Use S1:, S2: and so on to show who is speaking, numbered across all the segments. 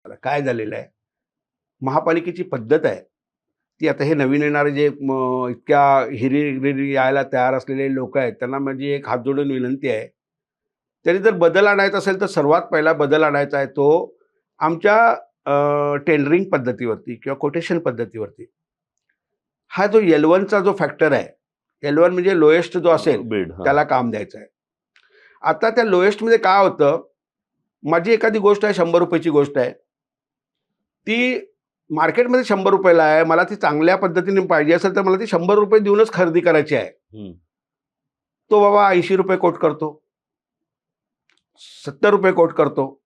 S1: आता काय झालेलं आहे, महापालिकेची पद्धत आहे ती आता हे नवीन येणारे जे इतक्या हिरी यायला तयार असलेले लोक आहेत त्यांना माझी एक हात जोडून विनंती आहे. त्यांनी जर बदल आणायचा असेल तर सर्वात पहिला बदल आणायचा आहे तो आमच्या टेंडरिंग पद्धतीवरती किंवा कोटेशन पद्धतीवरती. हा जो L1चा जो फॅक्टर आहे, L1 म्हणजे लोएस्ट जो असेल
S2: बीड
S1: त्याला काम द्यायचं आहे. आता त्या लोएस्टमध्ये काय होतं, माझी एखादी गोष्ट आहे 100 रुपयाची गोष्ट आहे, ती मार्केटमध्ये 100 रुपयाला आहे, मला ती चांगल्या पद्धतीने पाहिजे असेल तर मला ती 100 रुपये देऊनच खरेदी करायची आहे. तो बाबा 80 रुपये कोट करतो, 70 रुपये कोट करतो.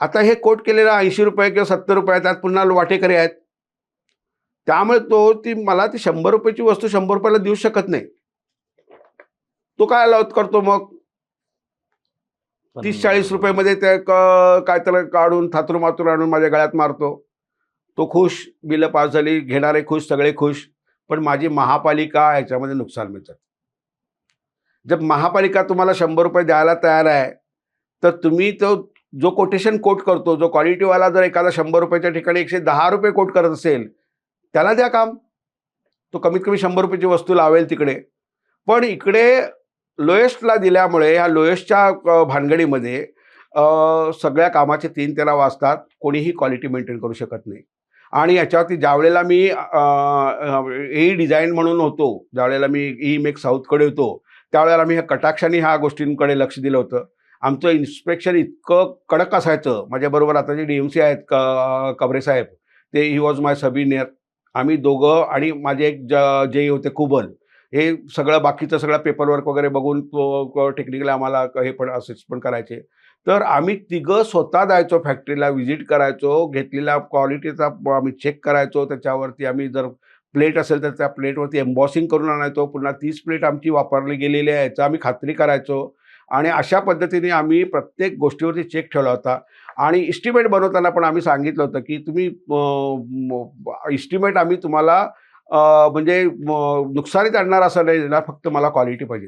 S1: आता हे कोट केलेला 80 रुपये किंवा 70 रुपये त्यात पुन्हा वाटेकरी आहेत, त्यामुळे ती मला ती 100 रुपयाची वस्तू 100 रुपयाला देऊ शकत नाही. तो काय लॉस करतो मग 30-40 रुपयामध्ये ते काय त्याला काढून थातूर मातूर आणून माझ्या गळ्यात मारतो. तो खुश, बिलं पास झाली, घेणारे खुश, सगळे खुश, पण माझी महापालिका याच्यामध्ये नुकसान मिळतात. जर महापालिका तुम्हाला 100 रुपये द्यायला तयार आहे तर तुम्ही तो जो कोटेशन कोट करतो, जो क्वालिटीवाला जर एखादा 100 रुपयाच्या ठिकाणी 110 रुपये कोट करत असेल त्याला द्या काम. तो कमीत कमी 100 रुपयाची वस्तू लावेल तिकडे. पण इकडे लोएस्टला दिल्यामुळे ह्या लोएस्टच्या भानगडीमध्ये सगळ्या कामाचे 3-13 वाजतात, कोणीही क्वालिटी मेंटेन करू शकत नाही. आणि याच्यावरती ज्यावेळेला मी ही डिझाईन म्हणून होतो, ज्यावेळेला मी ई मेक साऊथकडे होतो त्यावेळेला मी ह्या कटाक्षाने ह्या गोष्टींकडे लक्ष दिलं होतं. आमचं इन्स्पेक्शन इतकं कडक असायचं. माझ्याबरोबर आता जे DMC आहेत कबरे साहेब, ते ही वॉज माय सबीनियर. आम्ही दोघं आणि माझे एक जे होते कुबल, हे सगळं बाकीचं सगळं पेपरवर्क वगैरे बघून तो टेक्निकली आम्हाला हे पण असिस्ट पण करायचे. तर आम्ही तिघं स्वतः जायचो फॅक्टरीला, व्हिजिट करायचो, घेतलेल्या क्वालिटीचा आम्ही चेक करायचो. त्याच्यावरती आम्ही जर प्लेट असेल तर त्या प्लेटवरती एम्बॉसिंग करून आणायचो. पुन्हा तीच प्लेट आमची वापरली गेलेली आहे याचं आम्ही खात्री करायचो. आणि अशा पद्धतीने आम्ही प्रत्येक गोष्टीवरती चेक ठेवला होता. आणि इस्टिमेट बनवताना पण आम्ही सांगितलं होतं की तुम्ही इस्टिमेट आम्ही तुम्हाला म्हणजे नुकसानीत आणणार असं नाही देणार, फक्त मला क्वालिटी पाहिजे.